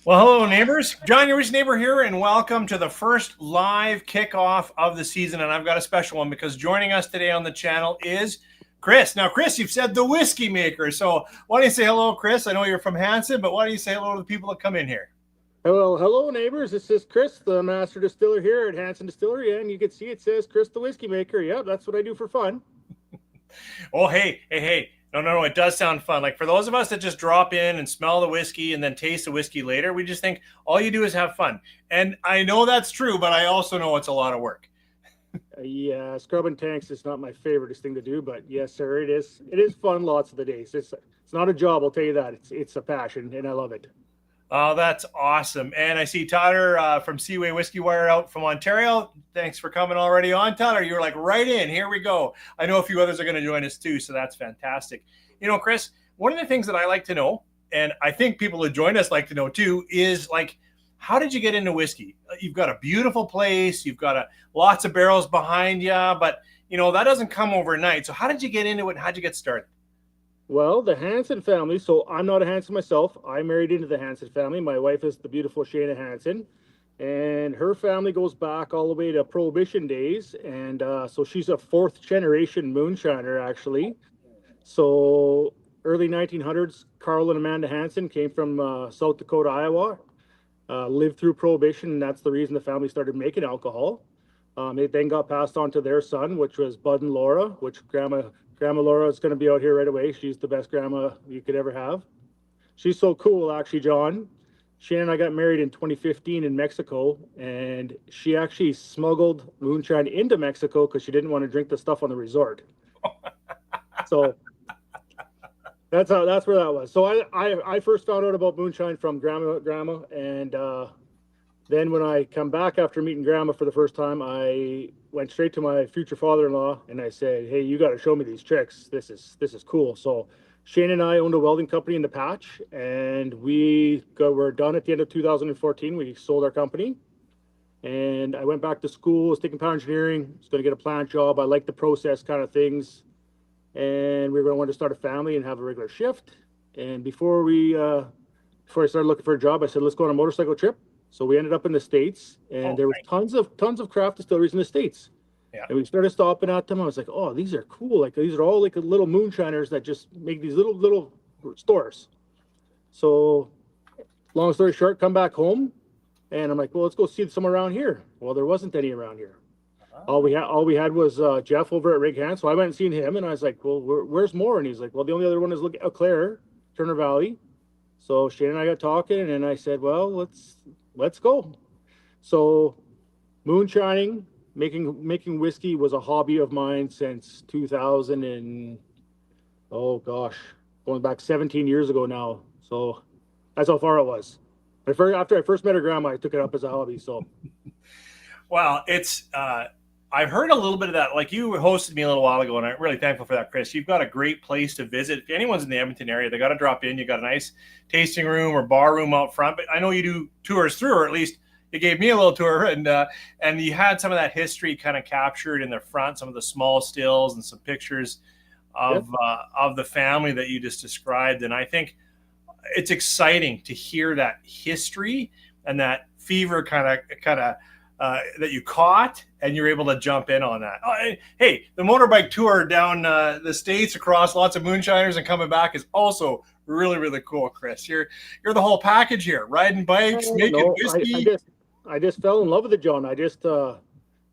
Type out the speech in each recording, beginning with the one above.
Well, hello, neighbors. John, your neighbor here, and welcome to the first live kickoff of the season. And I've got a special one because joining us today on the channel is Kris. Now, Kris, you've said the whiskey maker. So why don't you say hello, Kris? I know you're from Hansen, but why don't you say hello to the people that come in here? Hello, neighbors. This is Kris, the master distiller here at Hansen Distillery, and you can see it says Kris, the whiskey maker. Yeah, that's what I do for fun. Oh, hey. No. It does sound fun. Like for those of us that just drop in and smell the whiskey and then taste the whiskey later, we just think all you do is have fun. And I know that's true, but I also know it's a lot of work. Yeah, scrubbing tanks is not my favorite thing to do, but yes, sir, it is. It is fun lots of the days. It's not a job, I'll tell you that. It's a passion, and I love it. Oh, that's awesome. And I see Tyler from Seaway Whiskey Wire out from Ontario. Thanks for coming already on, Tyler. You were like right in. Here we go. I know a few others are going to join us too, so that's fantastic. You know, Kris, one of the things that I like to know, and I think people who join us like to know too, is like, how did you get into whiskey? You've got a beautiful place. You've got lots of barrels behind you, but, you know, that doesn't come overnight. So how did you get into it? How'd you get started? Well, the Hansen family, so I'm not a Hansen myself. I married into the Hansen family. My wife is the beautiful Shana Hansen, and her family goes back all the way to Prohibition days. And so she's a fourth generation moonshiner, actually. So early 1900s, Carl and Amanda Hansen came from South Dakota, Iowa, lived through Prohibition, and that's the reason the family started making alcohol. It then got passed on to their son, which was Bud and Laura, which Grandma Laura is going to be out here right away. She's the best grandma you could ever have. She's so cool, actually, John. Shannon and I got married in 2015 in Mexico, and she actually smuggled moonshine into Mexico because she didn't want to drink the stuff on the resort. So that's where that was. So I first found out about moonshine from grandma, and then when I come back after meeting grandma for the first time, I went straight to my future father-in-law and I said, "Hey, you got to show me these tricks. This is cool." So Shane and I owned a welding company in the Patch, and were done at the end of 2014. We sold our company, and I went back to school. Was taking power engineering. Was going to get a plant job. I like the process kind of things, and we were going to want to start a family and have a regular shift. And before I started looking for a job, I said, "Let's go on a motorcycle trip." So we ended up in the States, and there was tons of craft distilleries in the States. Yeah. And we started stopping at them. I was like, "Oh, these are cool. Like these are all like little moonshiners that just make these little stores." So long story short, come back home, and I'm like, "Well, let's go see some around here." Well, there wasn't any around here. All we had was Jeff over at Rig Hand. So I went and seen him, and I was like, "Well, where's more?" And he's like, "Well, the only other one is Eau Claire, Turner Valley." So Shane and I got talking, and I said, "Well, let's go." So moonshining, making whiskey was a hobby of mine since 2000, and oh gosh, going back 17 years ago now. So that's how far it was. After I first met her grandma, I took it up as a hobby. So Well, it's I've heard a little bit of that. Like you hosted me a little while ago, and I'm really thankful for that, Kris. You've got a great place to visit. If anyone's in the Edmonton area, they got to drop in. You got a nice tasting room or bar room out front. But I know you do tours through, or at least you gave me a little tour, and you had some of that history kind of captured in the front, some of the small stills and some pictures of the family that you just described. And I think it's exciting to hear that history and that fever kind of that you caught, and you're able to jump in on that. Hey, the motorbike tour down the States across lots of moonshiners and coming back is also really, really cool, Kris. You're the whole package here, riding bikes, making whiskey. I just fell in love with it, John. I just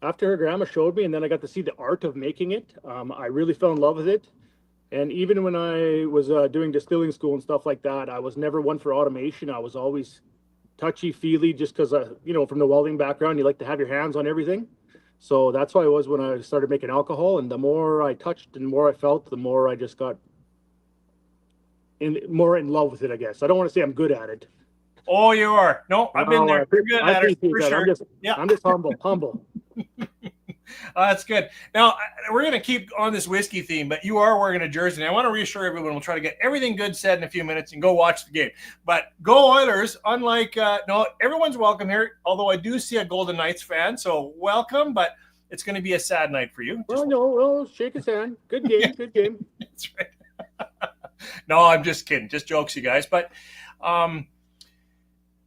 after her grandma showed me, and then I got to see the art of making it. I really fell in love with it. And even when I was doing distilling school and stuff like that, I was never one for automation. I was always touchy-feely, just because from the welding background, you like to have your hands on everything. So that's why I was when I started making alcohol. And the more I touched and the more I felt, the more I just got more in love with it, I guess. I don't want to say I'm good at it. Oh, you are. No, I've been there. You're good at it for sure. I'm just humble. That's good. Now, we're going to keep on this whiskey theme, but you are wearing a jersey. And I want to reassure everyone, we'll try to get everything good said in a few minutes and go watch the game. But go Oilers, unlike, no, everyone's welcome here, although I do see a Golden Knights fan, so welcome, but it's going to be a sad night for you. Well, shake his hand. Good game, good game. That's right. No, I'm just kidding. Just jokes, you guys. But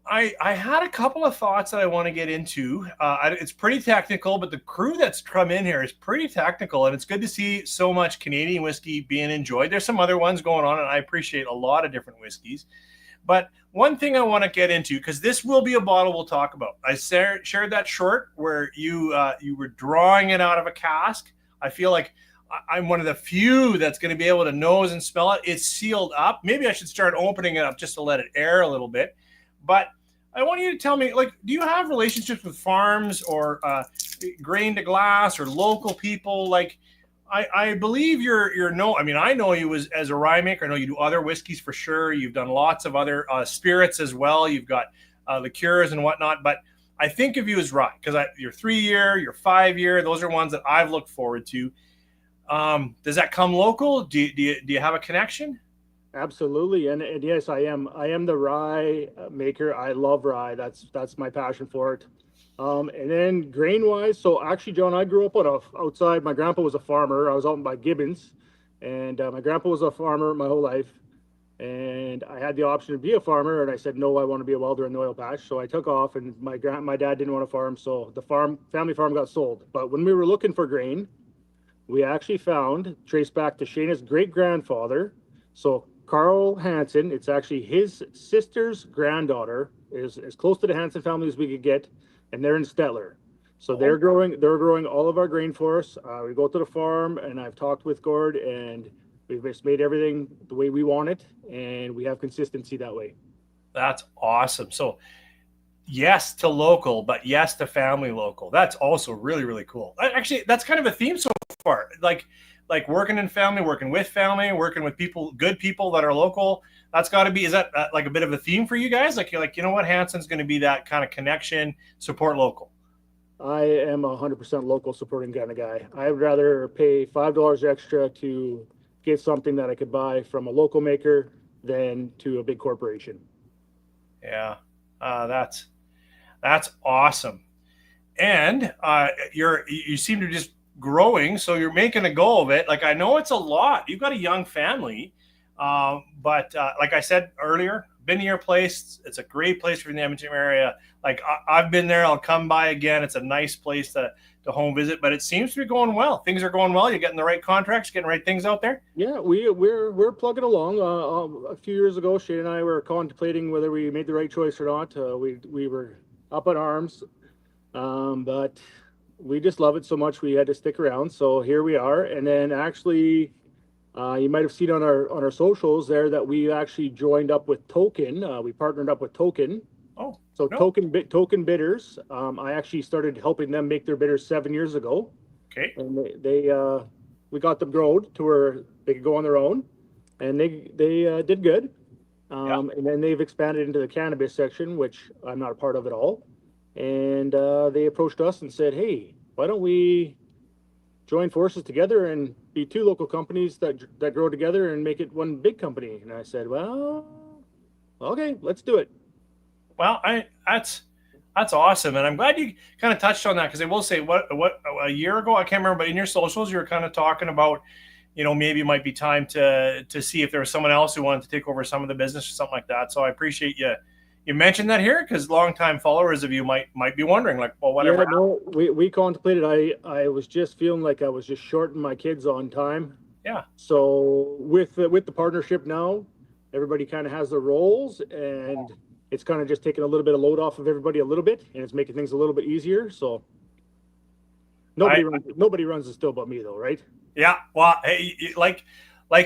I had a couple of thoughts that I want to get into. It's pretty technical, but the crew that's come in here is pretty technical, and it's good to see so much Canadian whiskey being enjoyed. There's some other ones going on, and I appreciate a lot of different whiskeys. But one thing I want to get into, because this will be a bottle we'll talk about. I shared that short where you were drawing it out of a cask. I feel like I'm one of the few that's going to be able to nose and smell it. It's sealed up. Maybe I should start opening it up just to let it air a little bit. But I want you to tell me, like, do you have relationships with farms or grain to glass or local people? Like, I believe you're no. I mean, I know you as a rye maker. I know you do other whiskeys for sure. You've done lots of other spirits as well. You've got liqueurs and whatnot. But I think of you as rye because your 3-year, your 5-year. Those are ones that I've looked forward to. Does that come local? Do you have a connection? Absolutely, and yes, I am the rye maker. I love rye. That's my passion for it. And then grain wise, so actually, John, I grew up outside. My grandpa was a farmer. I was out by Gibbons, and my grandpa was a farmer my whole life. And I had the option to be a farmer, and I said no. I want to be a welder in the oil patch. So I took off, and my dad didn't want to farm, so the family farm got sold. But when we were looking for grain, we actually traced back to Shayna's great grandfather. So Carl Hansen, it's actually his sister's granddaughter, is as close to the Hansen family as we could get, and they're in Distiller. So they're growing all of our grain for us. We go to the farm, and I've talked with Gord, and we've just made everything the way we want it, and we have consistency that way. That's awesome. So yes to local, but yes to family local. That's also really, really cool. Actually, that's kind of a theme so far. Like working in family, working with family, working with good people that are local. That's got to be, is that like a bit of a theme for you guys? Like, you're like, you know what, Hansen's going to be that kind of connection, support local. I am 100% local supporting kind of guy. I'd rather pay $5 extra to get something that I could buy from a local maker than to a big corporation. Yeah, that's awesome. And you seem to just growing, so you're making a go of it. Like, I know it's a lot. You've got a young family, but like I said earlier, been to your place. It's a great place for the Edmonton area. Like, I've been there. I'll come by again. It's a nice place to home visit. But it seems to be going well. Things are going well. You're getting the right contracts, getting the right things out there. Yeah, we're plugging along. A few years ago, Shane and I were contemplating whether we made the right choice or not. We were up in arms, but we just love it so much we had to stick around. So here we are. And then actually, you might have seen on our socials there that we actually joined up with Token. We partnered up with Token. Oh, so no. Token Bitters. I actually started helping them make their bitters 7 years ago. Okay. And we got them grown to where they could go on their own, and they did good. And then they've expanded into the cannabis section, which I'm not a part of at all. And they approached us and said, hey, why don't we join forces together and be two local companies that grow together and make it one big company? And I said, well, okay, let's do it. Well, that's awesome. And I'm glad you kind of touched on that, because I will say what a year ago, I can't remember, but in your socials, you were kind of talking about, maybe it might be time to see if there was someone else who wanted to take over some of the business or something like that. So I appreciate you mentioned that here, because longtime followers of you might be wondering, like, well, whatever. Yeah, no, we contemplated. I was just feeling like I was just shorting my kids on time. Yeah. So with the partnership now, everybody kind of has their roles, and it's kind of just taking a little bit of load off of everybody a little bit, and it's making things a little bit easier. So nobody runs the still but me, though, right? Yeah. Well, hey, like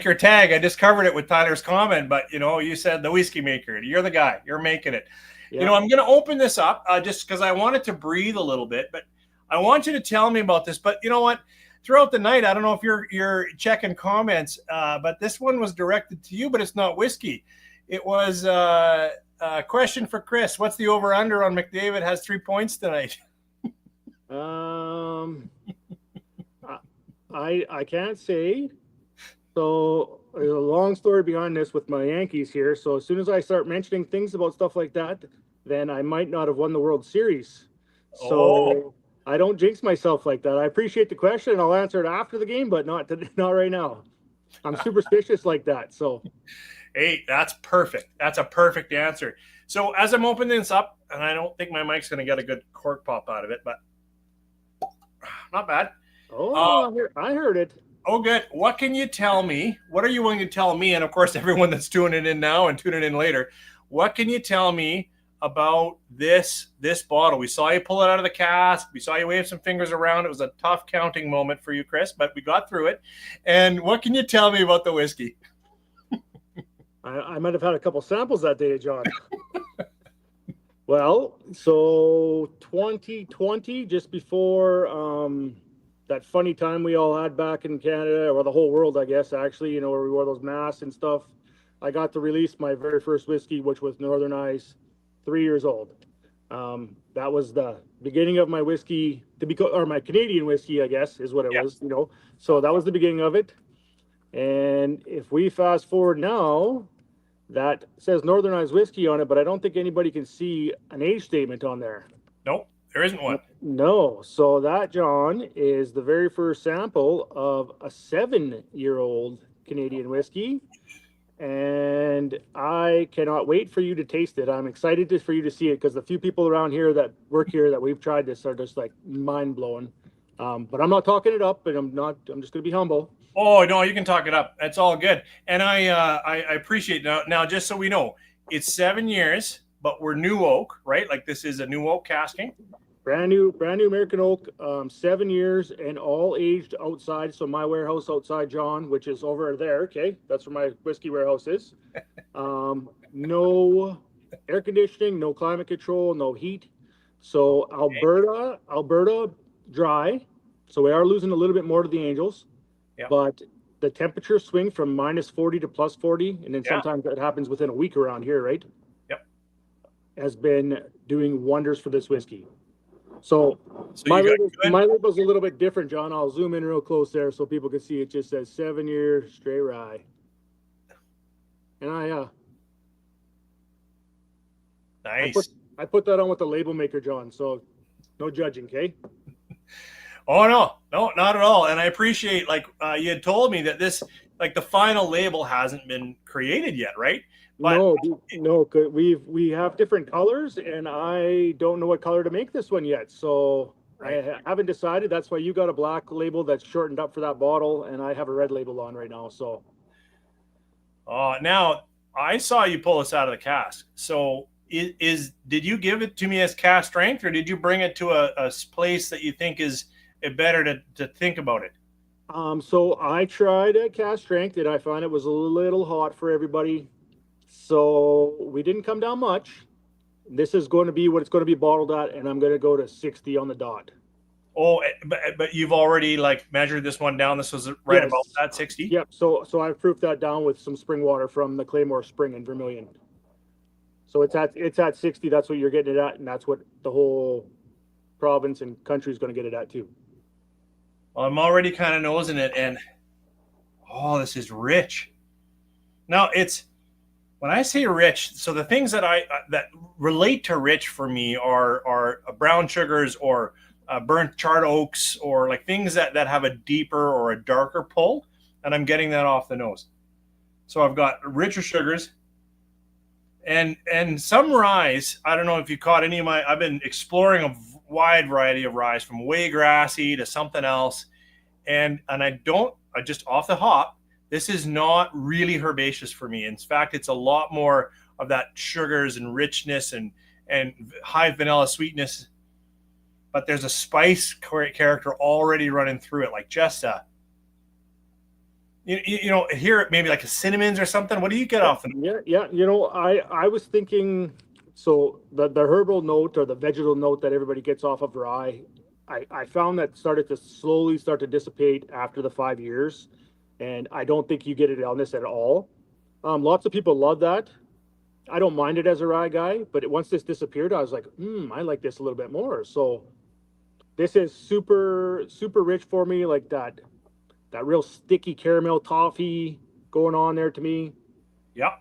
your tag, I just covered it with Tyler's comment, but you said the whiskey maker. You're the guy. You're making it. Yeah. I'm going to open this up just because I want it to breathe a little bit, but I want you to tell me about this. But you know what? Throughout the night, I don't know if you're checking comments, but this one was directed to you, but it's not whiskey. It was a question for Kris. What's the over/under on McDavid has 3 points tonight? I can't say. So there's a long story behind this with my Yankees here. So as soon as I start mentioning things about stuff like that, then I might not have won the World Series. So I don't jinx myself like that. I appreciate the question. I'll answer it after the game, but not right now. I'm superstitious like that. So Hey, that's perfect. That's a perfect answer. So as I'm opening this up, and I don't think my mic's going to get a good cork pop out of it, but not bad. Oh, I heard it. Oh, good. What can you tell me? What are you willing to tell me? And of course, everyone that's tuning in now and tuning in later, what can you tell me about this bottle? We saw you pull it out of the cask. We saw you wave some fingers around. It was a tough counting moment for you, Kris, but we got through it. And what can you tell me about the whiskey? I might have had a couple samples that day, John. Well, so 2020, just before that funny time we all had back in Canada, or the whole world, I guess, actually, you know, where we wore those masks and stuff, I got to release my very first whiskey, which was Northern Ice, 3 years old. That was the beginning of my whiskey, or my Canadian whiskey, I guess, is what it was, you know. So that was the beginning of it. And if we fast forward now, that says Northern Ice whiskey on it, but I don't think anybody can see an age statement on there. Nope, there isn't one. No. So that, John, is the very first sample of a 7-year-old Canadian whiskey. And I cannot wait for you to taste it. I'm excited for you to see it, because the few people around here that work here that we've tried this are just like mind blowing. But I'm not talking it up, and I'm just going to be humble. Oh, no, you can talk it up. That's all good. And I appreciate it. Now, just so we know, it's 7 years, but we're new oak, right? Like this is a new oak casking. Brand new American oak, 7 years, and all aged outside. So my warehouse outside, John, which is over there. Okay, that's where my whiskey warehouse is. No air conditioning, no climate control, no heat. So Alberta, dry. So we are losing a little bit more to the Angels. Yep. But the temperature swing from -40 to +40, and then sometimes that happens within a week around here, right? Yep. Has been doing wonders for this whiskey. So my label's a little bit different, John. I'll zoom in real close there so people can see. It just says 7-year straight rye. And nice. I put that on with the label maker, John. So no judging, okay? Oh, no, not at all. And I appreciate, like, you had told me that this, like, the final label hasn't been created yet, right? But no, we have different colors, and I don't know what color to make this one yet. So right. I haven't decided. That's why you got a black label that's shortened up for that bottle, and I have a red label on right now. So, now I saw you pull this out of the cask. So did you give it to me as cask strength, or did you bring it to a place that you think is better to think about it? So I tried at cask strength, and I find it was a little hot for everybody. So we didn't come down much. This is going to be what it's going to be bottled at, and I'm going to go to 60 on the dot. Oh, but you've already like measured this one down. This was right about that 60. Yep. So I've proofed that down with some spring water from the Claymore Spring in Vermilion. So it's at 60. That's what you're getting it at, and that's what the whole province and country is going to get it at too. Well, I'm already kind of nosing it, and this is rich. Now when I say rich, so the things that that relate to rich for me are brown sugars or burnt charred oaks, or like things that have a deeper or a darker pull, and I'm getting that off the nose. So I've got richer sugars and some ryes. I don't know if you caught any of I've been exploring a wide variety of ryes, from way grassy to something else, and I just off the hop, this is not really herbaceous for me. In fact, it's a lot more of that sugars and richness and high vanilla sweetness, but there's a spice character already running through it, like just here maybe like a cinnamons or something. What do you get off of? Yeah. I was thinking, so the herbal note or the vegetal note that everybody gets off of rye, I found that started to slowly start to dissipate after the 5 years. And I don't think you get it on this at all. Lots of people love that. I don't mind it as a rye guy, but once this disappeared, I was like, I like this a little bit more. So this is super, super rich for me, like that real sticky caramel toffee going on there to me. Yeah.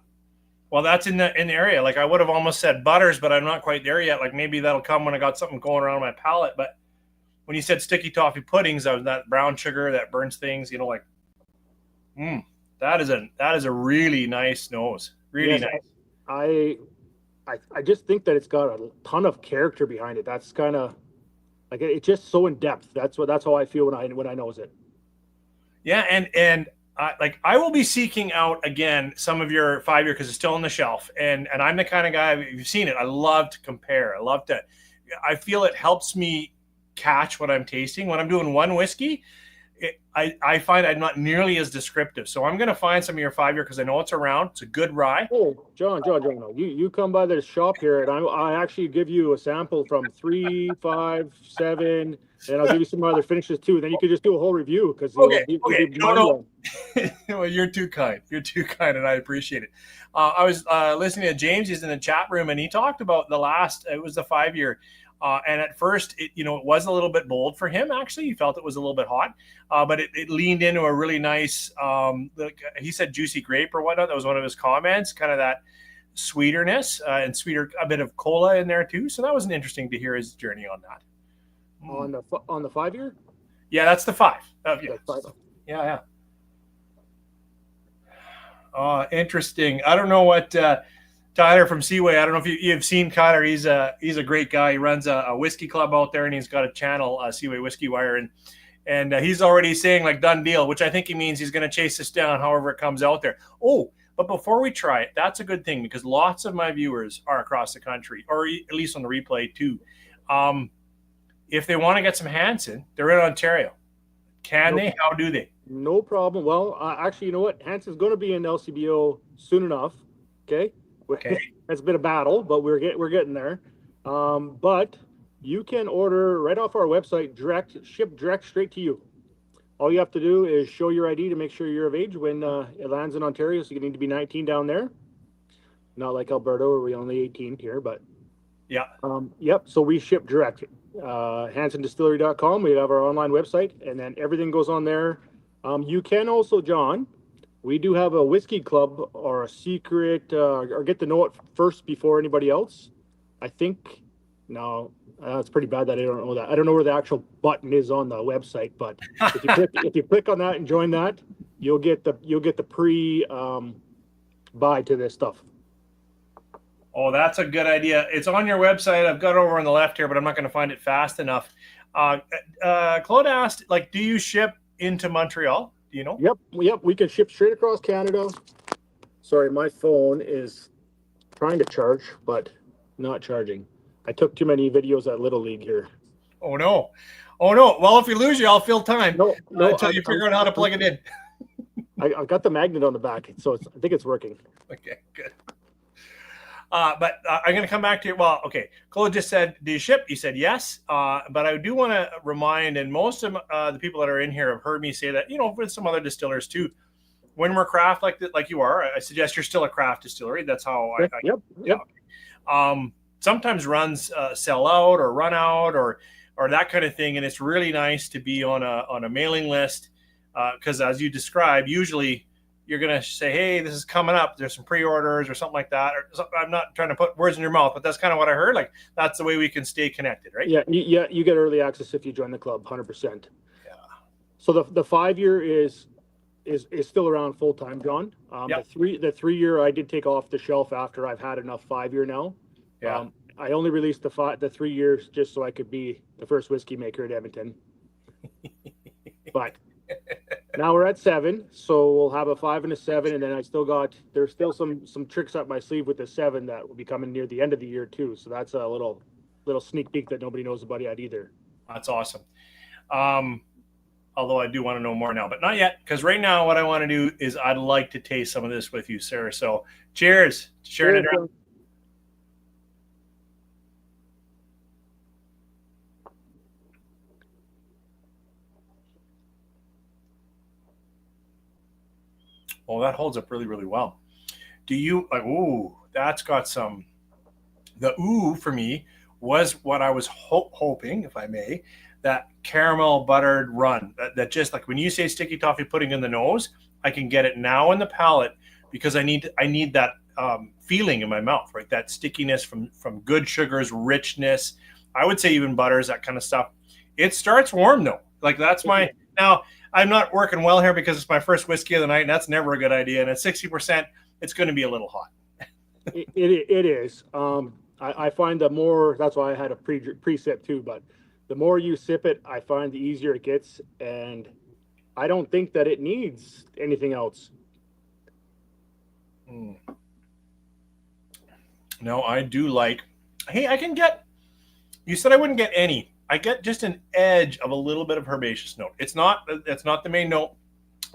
Well, that's in the area. Like I would have almost said butters, but I'm not quite there yet. Like maybe that'll come when I got something going around my palate. But when you said sticky toffee puddings, I was that brown sugar that burns things, like. That is a really nice nose. Really Yes, nice. I just think that it's got a ton of character behind it. That's kind of like it's just so in depth. That's how I feel when I nose it. Yeah, and like I will be seeking out again some of your 5 year because it's still on the shelf, and I'm the kind of guy, you've seen it. I love to compare. I love to. I feel it helps me catch what I'm tasting when I'm doing one whiskey. I find I'm not nearly as descriptive, so I'm going to find some of your 5 year because I know it's around. It's a good rye. Oh, John, no, you come by the shop here, and I actually give you a sample from 3, 5, 7, and I'll give you some other finishes too. Then you can just do a whole review because Okay. No. Well, you're too kind. You're too kind, and I appreciate it. I was listening to James. He's in the chat room, and he talked about the last. It was the 5 year. And at first, it was a little bit bold for him. Actually, he felt it was a little bit hot, but it leaned into a really nice. He said juicy grape or whatnot. That was one of his comments. Kind of that sweeterness and sweeter, a bit of cola in there too. So that was interesting to hear his journey on that. On the 5 year. Yeah, that's the 5. Yeah. Yeah. Interesting. I don't know what. Tyler from Seaway. I don't know if you've seen Tyler. He's a great guy. He runs a whiskey club out there, and he's got a channel, Seaway Whiskey Wire, and he's already saying like done deal, which I think he means he's going to chase us down however it comes out there. Oh, but before we try it, that's a good thing because lots of my viewers are across the country, or at least on the replay too. If they want to get some Hansen, they're in Ontario. Can they? How do they? No problem. Well, actually, you know what? Hansen's going to be in LCBO soon enough. Okay. It's been a battle, but we're getting there. But you can order right off our website, ship direct straight to you. All you have to do is show your ID to make sure you're of age when it lands in Ontario. So you need to be 19 down there. Not like Alberta where we only 18 here, but yeah. Yep. So we ship direct. HansenDistillery.com. We have our online website, and then everything goes on there. You can also, John. We do have a whiskey club or a secret, or get to know it first before anybody else. I think, no, it's pretty bad that I don't know that. I don't know where the actual button is on the website, but if you click on that and join that, you'll get the pre buy to this stuff. Oh, that's a good idea. It's on your website. I've got it over on the left here, but I'm not going to find it fast enough. Claude asked, like, do you ship into Montreal? Do you know? Yep. We can ship straight across Canada. Sorry, my phone is trying to charge, but not charging. I took too many videos at Little League here. Oh no. Well, if we lose you, I'll fill time. No, until you figure out how to plug it in. I got the magnet on the back, so I think it's working. Okay, good. But I'm going to come back to you. Well, okay. Claude just said, do you ship? You said yes. But I do want to remind, and most of the people that are in here have heard me say that, with some other distillers too, when we're craft like you are, I suggest you're still a craft distillery. That's how Yep. Sometimes runs sell out or run out or that kind of thing. And it's really nice to be on a mailing list because as you described, usually you're going to say, hey, this is coming up. There's some pre-orders or something like that. I'm not trying to put words in your mouth, but that's kind of what I heard. Like, that's the way we can stay connected, right? Yeah. You get early access if you join the club, 100%. Yeah. So the 5 year is still around full time, John. The 3 year I did take off the shelf after I've had enough 5 year now. Yeah. I only released the 3 years just so I could be the first whiskey maker at Edmonton. But now we're at 7, so we'll have a 5 and a 7, and then there's still some tricks up my sleeve with the 7 that will be coming near the end of the year too. So that's a little sneak peek that nobody knows about yet either. That's awesome. Although I do want to know more now, but not yet, because right now what I want to do is I'd like to taste some of this with you, sir. So cheers. Sharing it around. Oh, that holds up really, really well. Do you like, ooh, that's got some, the ooh for me was what I was hoping, if I may, that caramel buttered run that just like when you say sticky toffee pudding in the nose, I can get it now in the palate because I need that feeling in my mouth, right? That stickiness from good sugars, richness. I would say even butters, that kind of stuff. It starts warm though. Like that's my, now I'm not working well here because it's my first whiskey of the night, and that's never a good idea. And at 60%, it's going to be a little hot. It is. I find the more, that's why I had a pre-sip too, but the more you sip it, I find the easier it gets. And I don't think that it needs anything else. No, I do like, hey, I can get, you said I wouldn't get any. I get just an edge of a little bit of herbaceous note. It's not the main note.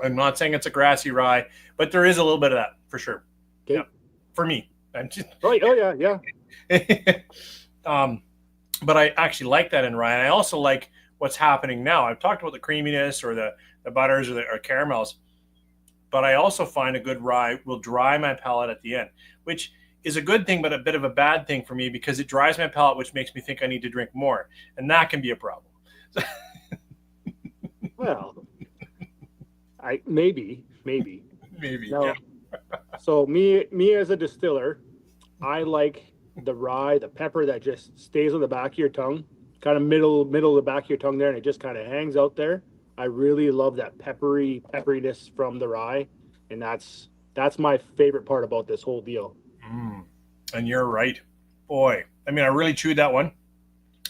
I'm not saying it's a grassy rye, but there is a little bit of that for sure. Okay. Yeah, for me. I'm just, right. Oh yeah. But I actually like that in rye. And I also like what's happening now. I've talked about the creaminess or the butters or caramels, but I also find a good rye will dry my palate at the end, which is a good thing, but a bit of a bad thing for me because it dries my palate, which makes me think I need to drink more. And that can be a problem. Well, maybe. No. Yeah. So me as a distiller, I like the rye, the pepper that just stays on the back of your tongue, kind of middle of the back of your tongue there, and it just kind of hangs out there. I really love that pepperiness from the rye, and that's my favorite part about this whole deal. And you're right, boy. I mean, I really chewed that one.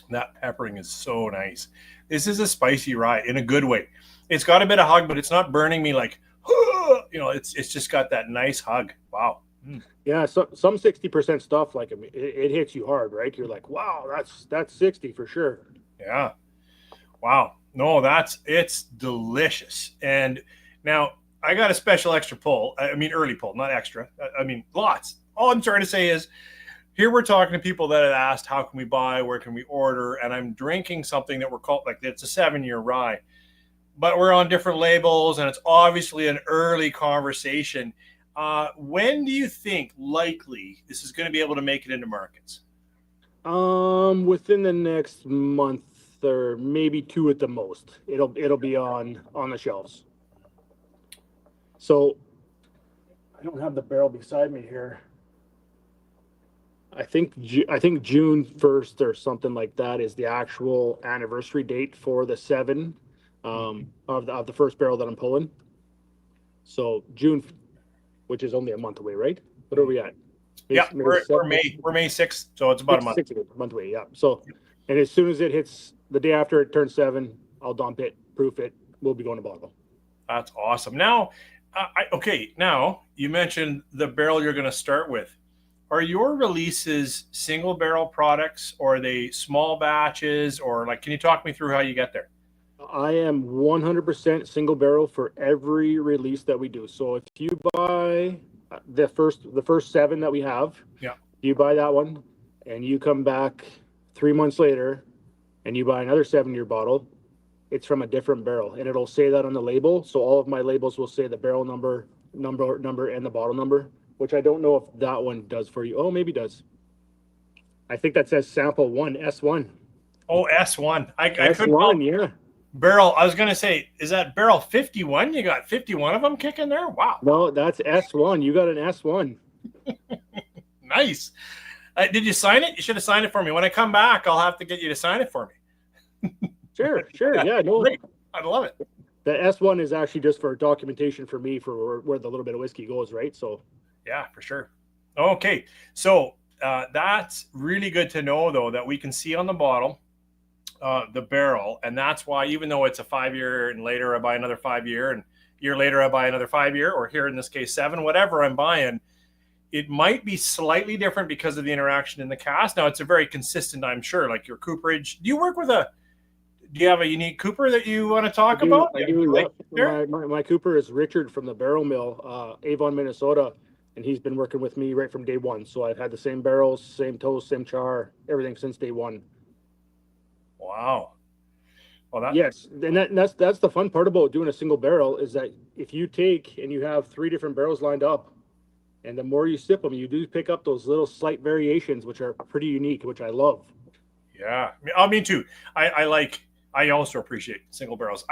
That peppering is so nice. This is a spicy rye in a good way. It's got a bit of hug, but it's not burning me like, it's just got that nice hug. Wow. Yeah, so some 60% stuff, like it hits you hard, right? You're like, wow, that's 60 for sure. Yeah. Wow. No, it's delicious. And now I got a special extra pull. I mean, early pull, not extra. I mean, lots. All I'm trying to say is here we're talking to people that have asked, how can we buy? Where can we order? And I'm drinking something that we're called, like, it's a 7-year rye, but we're on different labels and it's obviously an early conversation. When do you think likely this is going to be able to make it into markets? Within the next month or maybe 2 at the most. It'll be on the shelves. So I don't have the barrel beside me here. I think June 1st or something like that is the actual anniversary date for the 7 of the first barrel that I'm pulling. So June, which is only a month away, right? What are we at? We're May 6th, so it's about a month away. Yeah. So, and as soon as it hits the day after it turns 7, I'll dump it, proof it. We'll be going to bottle. That's awesome. Now, now you mentioned the barrel you're going to start with. Are your releases single barrel products, or are they small batches, or like, can you talk me through how you get there? I am 100% single barrel for every release that we do. So if you buy the first 7 that we have, yeah, you buy that one, and you come back 3 months later, and you buy another 7-year bottle, it's from a different barrel, and it'll say that on the label. So all of my labels will say the barrel number, and the bottle number, which I don't know if that one does for you. Oh, maybe it does. I think that says sample 1, S1. Oh, S1. I S1, yeah. Barrel, I was going to say, is that barrel 51? You got 51 of them kicking there? Wow. No, that's S1. You got an S1. Nice. Did you sign it? You should have signed it for me. When I come back, I'll have to get you to sign it for me. Sure. Yeah, no. Great. I love it. The S1 is actually just for documentation for me for where the little bit of whiskey goes, right? So. Yeah, for sure. Okay. So that's really good to know, though, that we can see on the bottle the barrel. And that's why, even though it's a 5-year and later I buy another 5-year and a year later I buy another 5-year, or here in this case 7, whatever I'm buying, it might be slightly different because of the interaction in the cask. Now, it's a very consistent, I'm sure, like your cooperage. Do you have a unique cooper that you want to talk about? I do. Yeah. My cooper is Richard from the Barrel Mill, Avon, Minnesota, and he's been working with me right from day one. So I've had the same barrels, same toast, same char, everything since day one. Wow. Well, yes, and that's the fun part about doing a single barrel, is that if you take and you have 3 different barrels lined up, and the more you sip them, you do pick up those little slight variations, which are pretty unique, which I love. Yeah, me too. I also appreciate single barrels.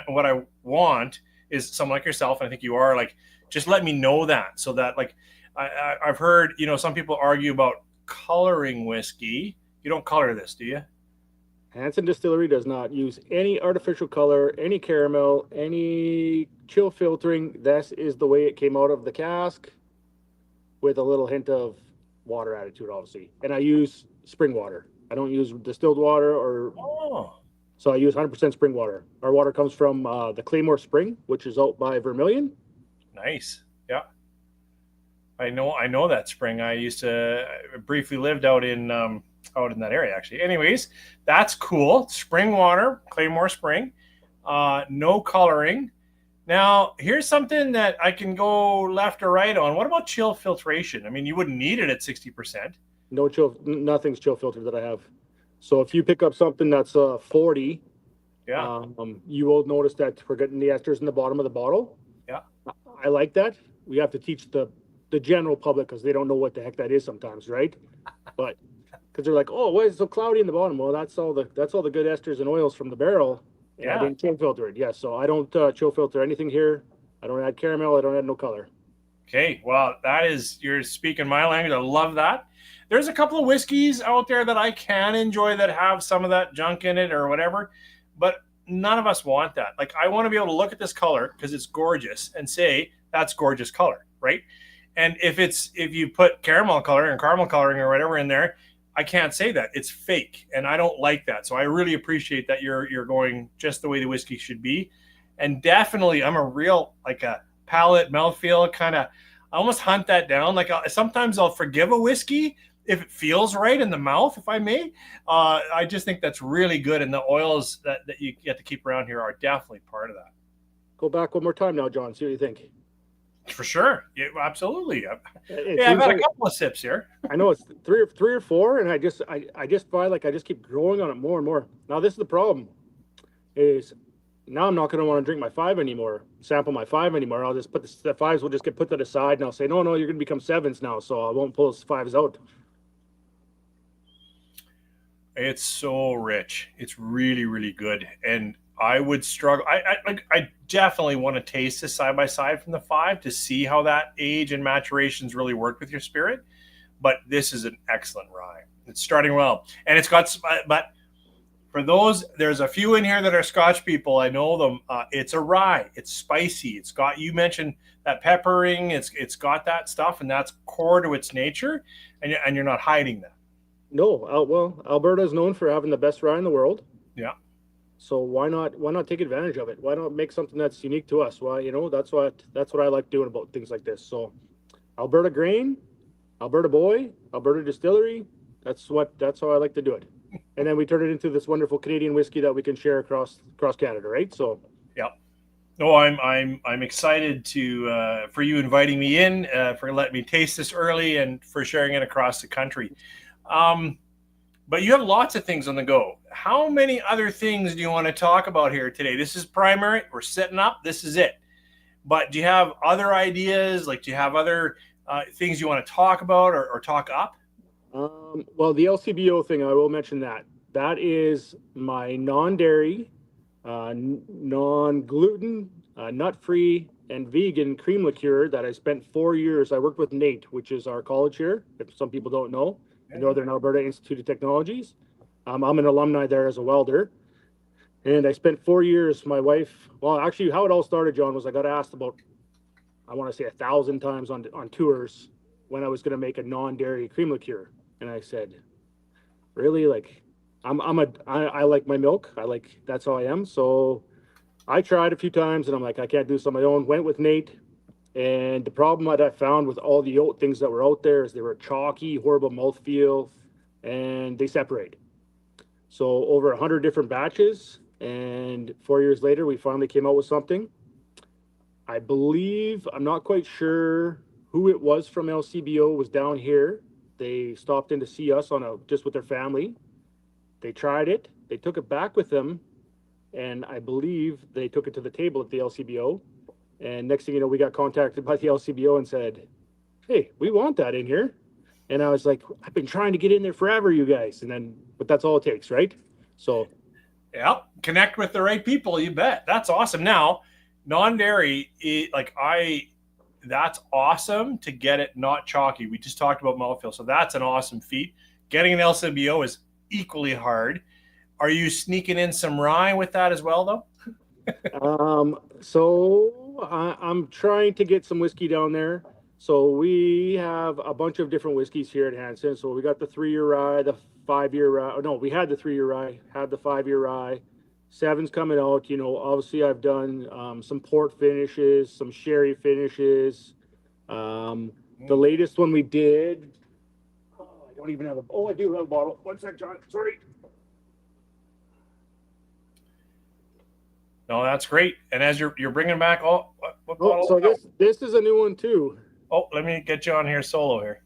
What I want is someone like yourself, and I think you are, like, just let me know that, so that, like, I've heard, some people argue about coloring whiskey. You don't color this, do you? Hansen Distillery does not use any artificial color, any caramel, any chill filtering. This is the way it came out of the cask with a little hint of water added to it, obviously. And I use spring water. I don't use distilled water Oh, so I use 100% spring water. Our water comes from the Claymore Spring, which is out by Vermilion. nice. Yeah. I know that spring. I briefly lived out in that area actually. Anyways, that's cool. Spring water, Claymore Spring, no coloring. Now, here's something that I can go left or right on. What about chill filtration? I mean, you wouldn't need it at 60%. No chill, nothing's chill filtered that I have. So if you pick up something that's 40, Yeah. you will notice that we're getting the esters in the bottom of the bottle. Yeah. I like that. We have to teach the general public because they don't know what the heck that is sometimes, right? But because they're like, oh, why is it so cloudy in the bottom? Well, that's all the good esters and oils from the barrel. And Yeah. I didn't chill filter it. Yes, so I don't chill filter anything here. I don't add caramel. I don't add no color. Okay. Well, you're speaking my language. I love that. There's a couple of whiskeys out there that I can enjoy that have some of that junk in it or whatever, but none of us want that. Like, I want to be able to look at this color because it's gorgeous and say that's gorgeous color, right? And if you put caramel color and caramel coloring or whatever in there, I can't say that. It's fake, and I don't like that. So I really appreciate that you're going just the way the whiskey should be. And definitely, I'm a real, like, a palate, mouthfeel kind of, I almost hunt that down. Like, sometimes I'll forgive a whiskey if it feels right in the mouth, if I may. I just think that's really good. And the oils that you get to keep around here are definitely part of that. Go back one more time now, John. See what you think. For sure. Yeah, absolutely. It Yeah, I've seems had like- a couple of sips here. I know it's three or four, and I just find like I just keep growing on it more and more. Now this is the problem, is now I'm not going to want to drink my 5 anymore, sample my 5 anymore. I'll just put the 5s will just get put to the side, and I'll say, no, you're going to become 7s now, so I won't pull those 5s out. It's so rich. It's really, really good. And I would struggle. I definitely want to taste this side by side from the 5 to see how that age and maturations really work with your spirit. But this is an excellent rye. It's starting well, and it's got. But for those, there's a few in here that are Scotch people. I know them. It's a rye. It's spicy. It's got. You mentioned that peppering. It's got that stuff, and that's core to its nature, and you're not hiding that. No, well, Alberta is known for having the best rye in the world. Yeah. So why not take advantage of it? Why not make something that's unique to us? Well, that's what I like doing about things like this. So Alberta grain, Alberta boy, Alberta distillery, that's how I like to do it. And then we turn it into this wonderful Canadian whiskey that we can share across Canada, right? So yeah. No, I'm excited for you inviting me in, for letting me taste this early, and for sharing it across the country. But you have lots of things on the go. How many other things do you want to talk about here today? This is primary. We're setting up. This is it. But do you have other ideas? Like, do you have other things you want to talk about or talk up? Well, the LCBO thing, I will mention that. That is my non-dairy, non-gluten, nut-free, and vegan cream liqueur that I spent 4 years. I worked with NATE, which is our college here, if some people don't know. Northern Alberta Institute of Technologies. I'm an alumni there as a welder. And I spent 4 years, my wife, well, actually how it all started, John, was I got asked about, I want to say 1,000 times on tours when I was going to make a non-dairy cream liqueur. And I said, really? Like, I like my milk. That's how I am. So I tried a few times and I'm like, I can't do this on my own. Went with Nate. And the problem that I found with all the oat things that were out there is they were chalky, horrible mouthfeel, and they separate. So over 100 different batches, and 4 years later, we finally came out with something. I believe, I'm not quite sure who it was from LCBO was down here. They stopped in to see us just with their family. They tried it. They took it back with them, and I believe they took it to the table at the LCBO. And next thing you know, we got contacted by the LCBO and said, hey, we want that in here. And I was like, I've been trying to get in there forever, you guys. But that's all it takes, right? So. Yeah, connect with the right people, you bet. That's awesome. Now, non-dairy, that's awesome to get it not chalky. We just talked about mouthfeel, so that's an awesome feat. Getting an LCBO is equally hard. Are you sneaking in some rye with that as well, though? So I'm trying to get some whiskey down there. So we have a bunch of different whiskeys here at Hansen. So we got the 3-year rye, the 5-year rye. No, we had the 3-year rye, had the 5-year rye. 7's coming out. You know, obviously I've done some port finishes, some sherry finishes. The latest one we did. Oh, I don't even have a. Oh, I do have a bottle. One sec, John. Sorry. No, that's great. And as you're bringing back all, what bottle? So this is a new one too. Oh, let me get you on here solo here.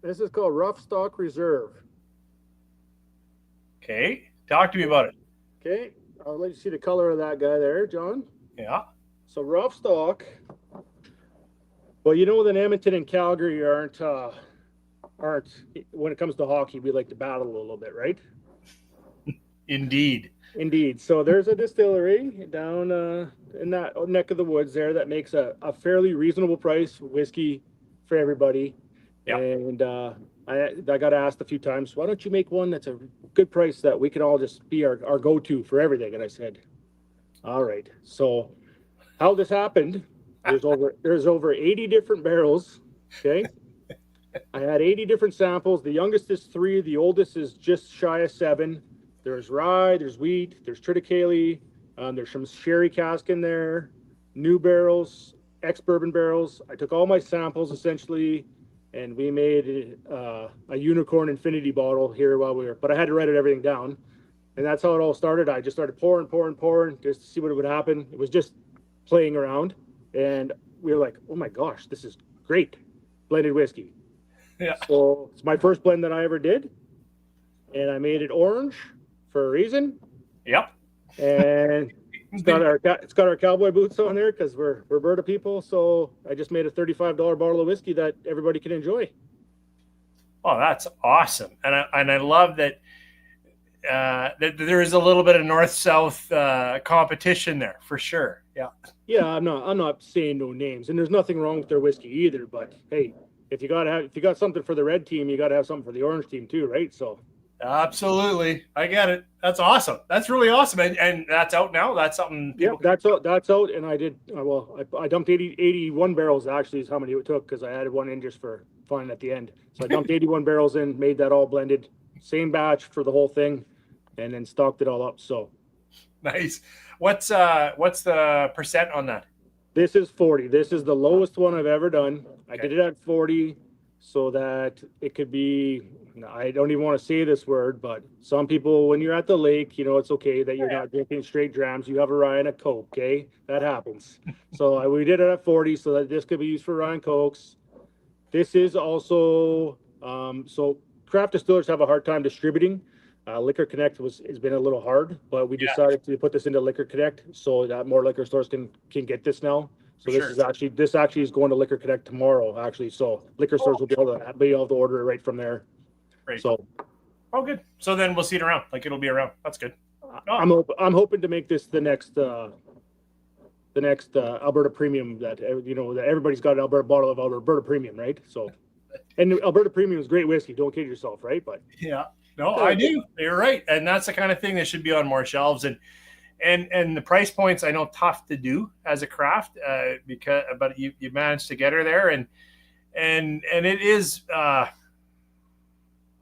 This is called Rough Stock Reserve. Okay, talk to me about it. Okay, I'll let you see the color of that guy there, John. Yeah. So rough stock. Well, you know that Edmonton and Calgary aren't when it comes to hockey, we like to battle a little bit, right? Indeed. So there's a distillery down in that neck of the woods there that makes a fairly reasonable price whiskey for everybody. Yeah. And I got asked a few times, why don't you make one that's a good price that we can all just be our go-to for everything? And I said, all right. So how this happened, there's over 80 different barrels. Okay. I had 80 different samples. The youngest is 3. The oldest is just shy of 7. There's rye, there's wheat, there's triticale, there's some sherry cask in there, new barrels, ex-bourbon barrels. I took all my samples essentially, and we made a unicorn infinity bottle here but I had to write everything down. And that's how it all started. I just started pouring just to see what would happen. It was just playing around. And we were like, oh my gosh, this is great. Blended whiskey. Yeah. So it's my first blend that I ever did. And I made it orange for a reason. Yep. And it's got our cowboy boots on there because we're Alberta people. So I just made a $35 bottle of whiskey that everybody can enjoy. Oh, that's awesome. And I love that that there is a little bit of north-south competition there for sure. Yeah. Yeah, I'm not saying no names, and there's nothing wrong with their whiskey either. But hey, if you got something for the red team, you got to have something for the orange team too, right? So. Absolutely, I get it. That's awesome. That's really awesome, and that's out now. That's something. Yeah, that's out. And I did I dumped 81 barrels. Actually, is how many it took because I added one in just for fun at the end. So I dumped 81 barrels in, made that all blended, same batch for the whole thing, and then stocked it all up. So nice. What's the percent on that? This is 40. This is the lowest one I've ever done. Okay. I did it at 40 so that it could be. I don't even want to say this word, but some people, when you're at the lake, you know, it's okay that you're not drinking straight drams. You have a rye and a Coke, okay? That happens. So we did it at 40 so that this could be used for rye and Cokes. This is also, so craft distillers have a hard time distributing. Liquor Connect has been a little hard, but we decided to put this into Liquor Connect so that more liquor stores can get this now. So this actually is going to Liquor Connect tomorrow, actually. So liquor stores will be able to order it right from there. Great. So, good. So then we'll see it around. Like it'll be around. That's good. I'm hoping to make this the next Alberta Premium that that everybody's got an bottle of Alberta Premium, right? So, and Alberta Premium is great whiskey. Don't kid yourself, right? But yeah, no, I do. You're right, and that's the kind of thing that should be on more shelves. And the price points I know tough to do as a craft but you managed to get her there and it is.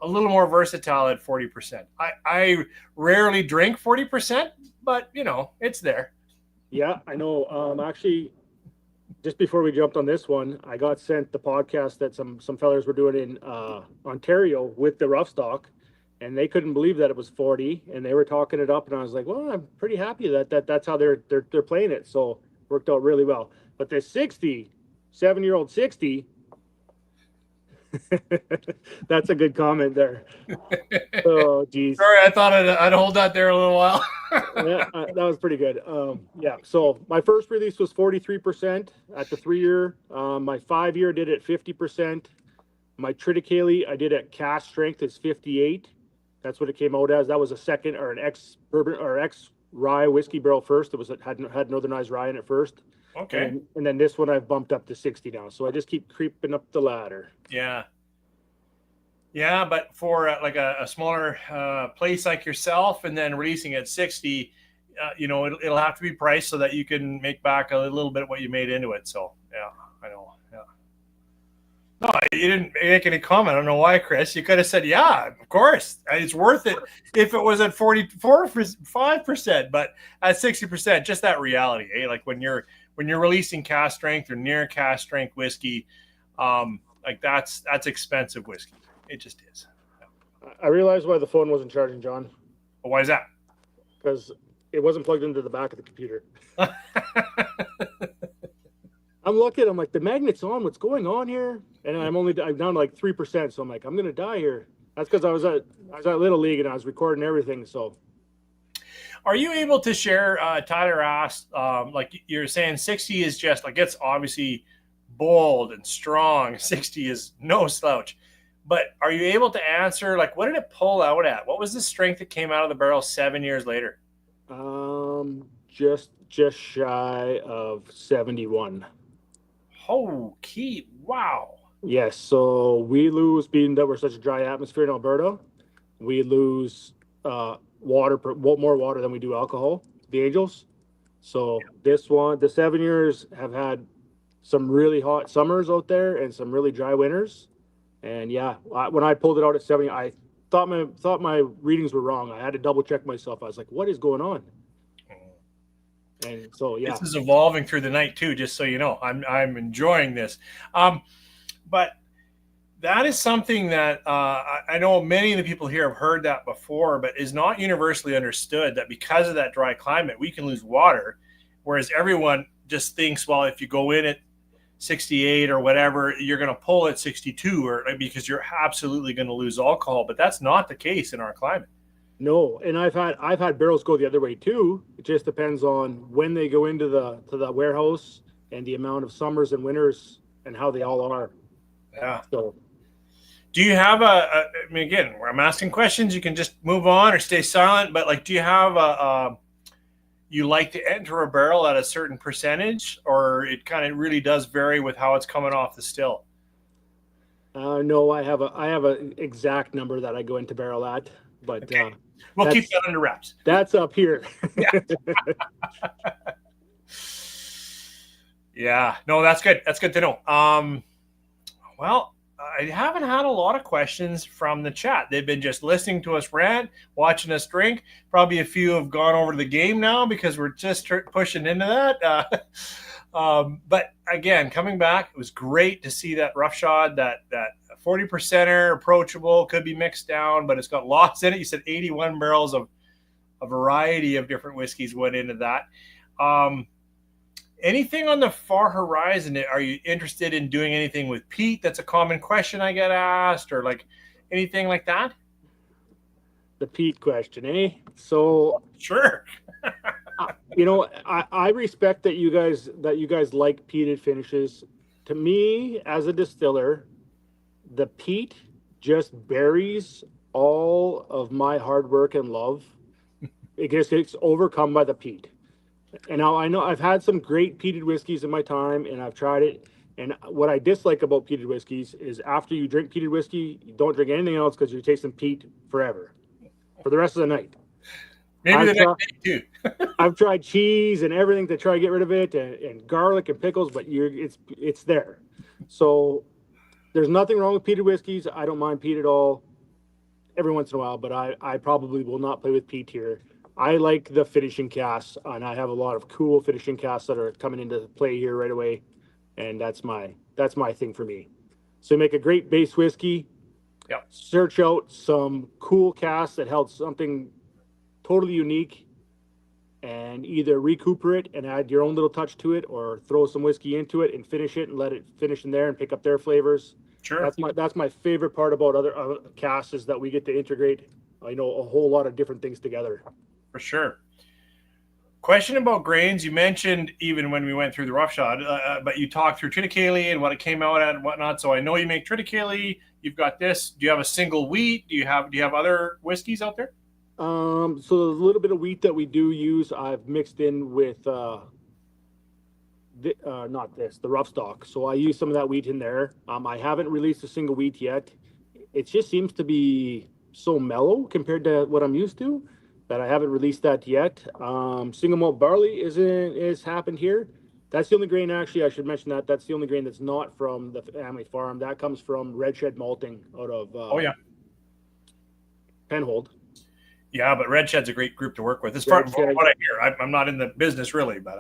A little more versatile at 40%. I rarely drink 40%, but it's there. Yeah, I know. Actually, just before we jumped on this one, I got sent the podcast that some fellas were doing in Ontario with the rough stock, and they couldn't believe that it was 40, and they were talking it up, and I was like, well, I'm pretty happy that's how they're playing it. So worked out really well. But the 7-year-old 60. That's a good comment there. Oh, geez. Sorry, I thought I'd hold that there a little while. Yeah, that was pretty good. Yeah, so my first release was 43% at the 3-year. My 5-year did at 50%. My triticale I did at cask strength is 58. That's what it came out as. That was a second or an ex-bourbon or ex-rye whiskey barrel first. It had northernized rye in it first. Okay. And then this one I've bumped up to 60 now. So I just keep creeping up the ladder. Yeah. Yeah, but for like a smaller place like yourself, and then releasing at 60, it'll have to be priced so that you can make back a little bit of what you made into it. So yeah, I know. Yeah. No, you didn't make any comment. I don't know why, Kris. You could have said, "Yeah, of course, it's worth it." If it was at 44.5%, but at 60%, just that reality, eh? Like when you're releasing cask strength or near cask strength whiskey, like that's expensive whiskey. It just is. I realized why the phone wasn't charging, John, But why is that? because it wasn't plugged into the back of the computer. I'm looking. I'm like, the magnet's on. What's going on here? And I'm down to like 3%. So I'm like, I'm gonna die here. That's because I was at Little League and I was recording everything. So Are you able to share? Tyler asked, like you're saying, 60 is just like it's obviously bold and strong. 60 is no slouch. But are you able to answer like what did it pull out at? What was the strength that came out of the barrel 7 years later? just shy of 71. Oh, Keith! Wow. Yes. So we lose, being that we're such a dry atmosphere in Alberta, we lose more water than we do alcohol. The Angels. So the 7 years have had some really hot summers out there and some really dry winters. And yeah, when I pulled it out at 70, I thought my readings were wrong. I had to double check myself. I was like, what is going on? And so yeah, This is evolving through the night too. Just so you know, I'm enjoying this. But that is something that I know many of the people here have heard that before, but is not universally understood that because of that dry climate, we can lose water, whereas everyone just thinks, well, if you go in at 68 or whatever, you're going to pull at 62 or because you're absolutely going to lose alcohol, but that's not the case in our climate. no. And I've had barrels go the other way too. It just depends on when they go into the warehouse and the amount of summers and winters and how they all are. Yeah. So Do you have I mean, again, where I'm asking questions, you can just move on or stay silent, but like, do you have you like to enter a barrel at a certain percentage, or it kind of really does vary with how it's coming off the still? no, I have a exact number that I go into barrel at, but Okay. We'll keep that under wraps. that's up here. Yeah. Yeah. No, that's good. That's good to know. Well, I haven't had a lot of questions from the chat. They've been just listening to us rant, watching us drink. Probably a few have gone over to the game now because we're just pushing into that. But again, coming back, it was great to see that roughshod, that 40%er approachable, could be mixed down, but it's got lots in it. You said 81 barrels of a variety of different whiskeys went into that. Anything on the far horizon? Are you interested in doing anything with peat? That's a common question I get asked, or like anything like that. The peat question, eh? So Sure. I respect that you guys like peated finishes. To me, as a distiller, the peat just buries all of my hard work and love. It just gets overcome by the peat. And now I know I've had some great peated whiskeys in my time, and I've tried it. And what I dislike about peated whiskeys is after you drink peated whiskey, you don't drink anything else because you're tasting peat forever, for the rest of the night. Maybe the next day too. I've tried cheese and everything to try to get rid of it, and garlic and pickles, but it's there. So there's nothing wrong with peated whiskeys. I don't mind peat at all, every once in a while, but I probably will not play with peat here. I like the finishing casks, and I have a lot of cool finishing casks that are coming into play here right away, and that's my thing for me. So make a great base whiskey. Yeah. Search out some cool casks that held something totally unique, and either recuperate and add your own little touch to it, or throw some whiskey into it and finish it and let it finish in there and pick up their flavors. Sure. That's my favorite part about other casks, is that we get to integrate, a whole lot of different things together. For sure. Question about grains. You mentioned even when we went through the roughshod, but you talked through triticale and what it came out at and whatnot. So I know you make triticale. You've got this. Do you have a single wheat? Do you have other whiskeys out there? So the little bit of wheat that we do use, I've mixed in with the rough stock. So I use some of that wheat in there. I haven't released a single wheat yet. it just seems to be so mellow compared to what I'm used to that I haven't released that yet. Single malt barley is happened here. That's the only grain, actually, I should mention that. That's the only grain that's not from the family farm. That comes from Red Shed Malting out of Oh yeah. Penhold. Yeah, but Red Shed's a great group to work with. As far as what I hear, I'm not in the business really, but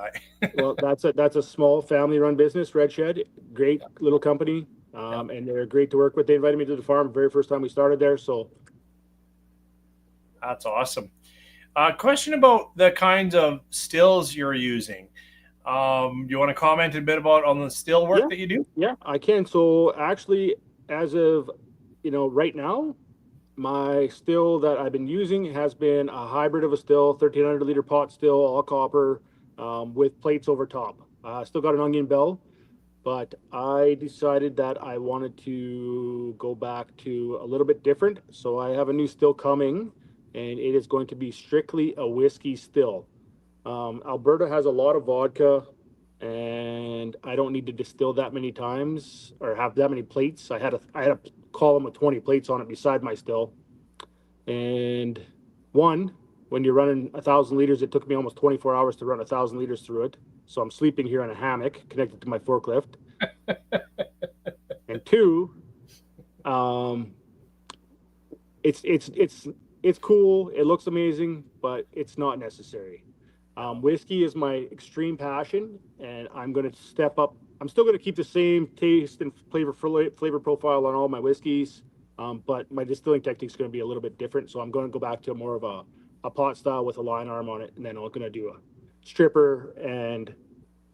Well, that's a small family-run business, Red Shed. Great little company, and they're great to work with. They invited me to the farm the very first time we started there, so that's awesome. Question about the kinds of stills you're using. Do you want to comment a bit about on the still work that you do? Yeah, I can. So actually, as of right now, my still that I've been using has been a hybrid of a still, 1,300 liter pot still, all copper, with plates over top. Still got an onion bell, but I decided that I wanted to go back to a little bit different. So I have a new still coming, and it is going to be strictly a whiskey still. Alberta has a lot of vodka, and I don't need to distill that many times or have that many plates. I had a column with 20 plates on it beside my still. And when you're running 1,000 liters, it took me almost 24 hours to run 1,000 liters through it. So I'm sleeping here in a hammock connected to my forklift. And two, it's cool. It looks amazing, but it's not necessary. Whiskey is my extreme passion, and I'm going to step up. I'm still going to keep the same taste and flavor profile on all my whiskeys, but my distilling technique is going to be a little bit different. So I'm going to go back to more of a pot style with a line arm on it, and then I'm going to do a stripper and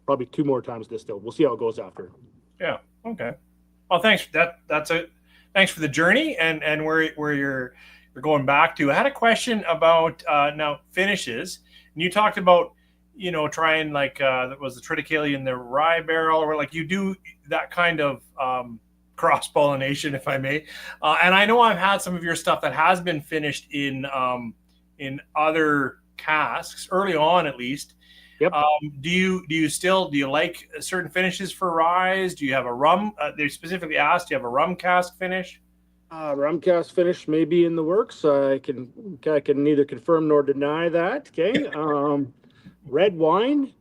probably 2 more times distill. We'll see how it goes after. Yeah. Okay. Well, thanks for that. Thanks for the journey and where you're going back to. I had a question about now finishes. And you talked about, trying that was the triticale in the rye barrel, or like you do that kind of cross pollination, if I may. And I know I've had some of your stuff that has been finished in other casks early on, at least. Yep. Do you like certain finishes for ryes? Do you have a rum? They specifically asked, do you have a rum cask finish? Rum cask finish may be in the works. I can neither confirm nor deny that. Okay. Red wine,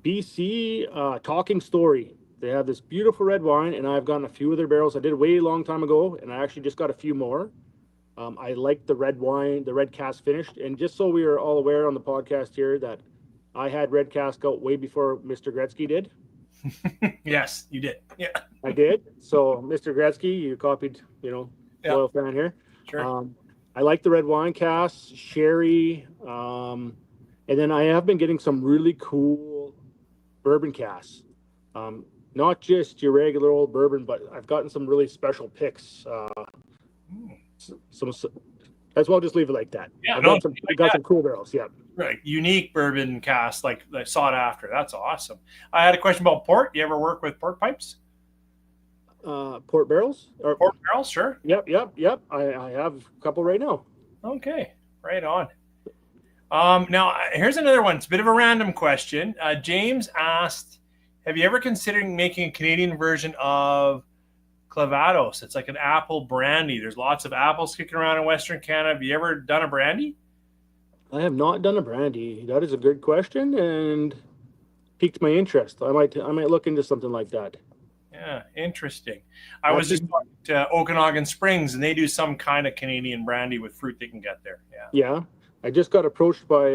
BC, Talking Story. They have this beautiful red wine, and I've gotten a few of their barrels. I did a way long time ago, and I actually just got a few more. I like the red wine, the red cask finished. And just so we are all aware on the podcast here that I had red cask out way before Mr. Gretzky did. Yes, you did. Yeah, I did. So, Mr. Gretzky, you copied, loyal fan here. Sure. I like the red wine casks, sherry, and then I have been getting some really cool bourbon casks. Not just your regular old bourbon, but I've gotten some really special picks. As well, just leave it like that. Yeah, I got some cool barrels. Yeah. Right, unique bourbon casks like sought after. That's awesome. I had a question about port. You ever work with port pipes? Port barrels? Port barrels, sure. Yep. I have a couple right now. Okay, right on. Now, here's another one. It's a bit of a random question. James asked, have you ever considered making a Canadian version of Clavados? It's like an apple brandy. There's lots of apples kicking around in Western Canada. Have you ever done a brandy? I have not done a brandy. That is a good question and piqued my interest. I might look into something like that. Yeah, interesting. I was just talking to Okanagan Springs, and they do some kind of Canadian brandy with fruit they can get there. Yeah. I just got approached by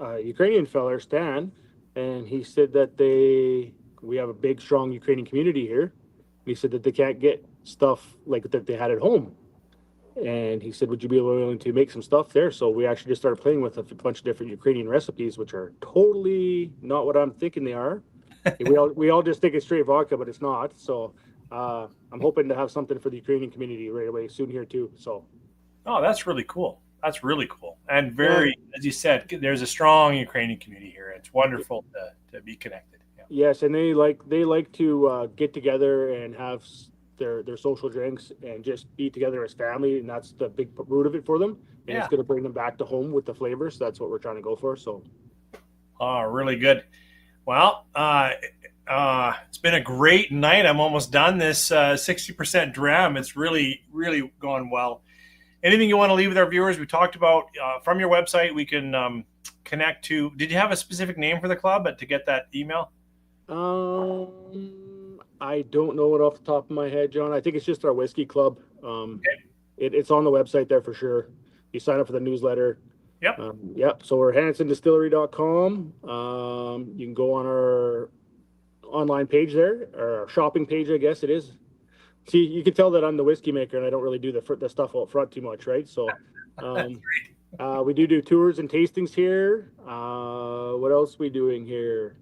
a Ukrainian fella, Stan, and he said that we have a big, strong Ukrainian community here. He said that they can't get stuff like that they had at home. And he said, would you be willing to make some stuff there? So we actually just started playing with a bunch of different Ukrainian recipes, which are totally not what I'm thinking they are. we all just think it's straight vodka, but it's not. So I'm hoping to have something for the Ukrainian community right away soon here too. So. Oh, that's really cool. That's really cool. And very, as you said, there's a strong Ukrainian community here. It's wonderful to be connected. Yeah. Yes, and they like to get together and have their social drinks and just be together as family, and that's the big root of it for them. And it's going to bring them back to home with the flavors. That's what we're trying to go for. So, oh, really good. Well, It's been a great night. I'm almost done this 60% dram. It's really, really gone well. Anything you want to leave with our viewers? We talked about from your website, we can connect to. Did you have a specific name for the club to get that email? I don't know it off the top of my head, John. I think it's just our whiskey club. Okay. It's on the website there for sure. You sign up for the newsletter. Yep. Yep. So we're hansendistillery.com. You can go on our online page there, or our shopping page, I guess it is. See, you can tell that I'm the whiskey maker and I don't really do the stuff out front too much, right? So we do tours and tastings here. What else are we doing here?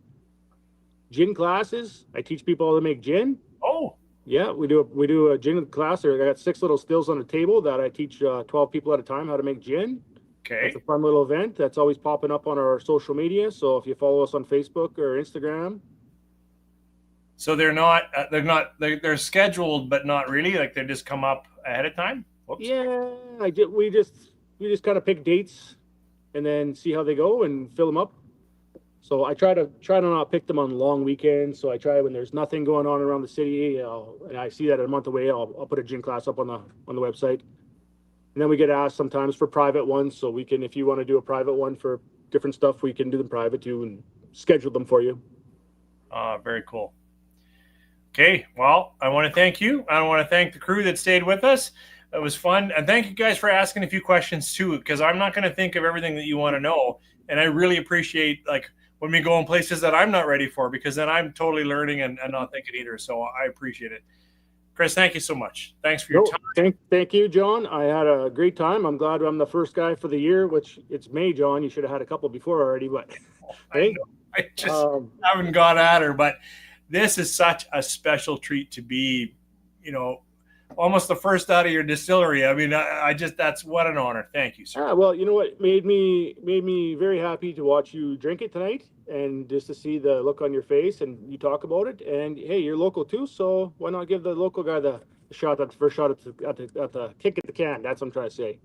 Gin classes. I teach people how to make gin. Oh. Yeah, we do a gin class. I got 6 little stills on the table that I teach 12 people at a time how to make gin. Okay. It's a fun little event that's always popping up on our social media. So if you follow us on Facebook or Instagram. So they're scheduled, but not really. Like they just come up ahead of time. Whoops. Yeah, we just kind of pick dates and then see how they go and fill them up. So I try to not pick them on long weekends. So I try when there's nothing going on around the city, and I see that a month away, I'll put a gin class up on the website. And then we get asked sometimes for private ones. So we can, if you want to do a private one for different stuff, we can do them private too and schedule them for you. Very cool. Okay, well, I want to thank you. I want to thank the crew that stayed with us. It was fun. And thank you guys for asking a few questions too, because I'm not going to think of everything that you want to know. And I really appreciate like when we go in places that I'm not ready for, because then I'm totally learning and not thinking either. So I appreciate it. Kris, thank you so much. Thanks for your time. Thank you, John. I had a great time. I'm glad I'm the first guy for the year, which it's May, John. You should have had a couple before already, but I just haven't got at her, but this is such a special treat to be, almost the first out of your distillery. I mean, that's what an honor. Thank you, sir. Well, you know what made me very happy to watch you drink it tonight and just to see the look on your face and you talk about it. And hey, you're local too, so why not give the local guy the shot at the first shot at the kick at the can? That's what I'm trying to say.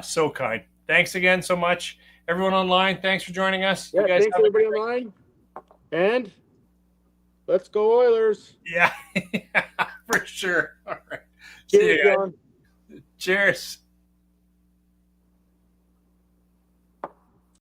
So kind. Thanks again so much. Everyone online, thanks for joining us. Yeah, thanks everybody online. And let's go Oilers. Yeah, for sure. All right. Cheers, John. Cheers.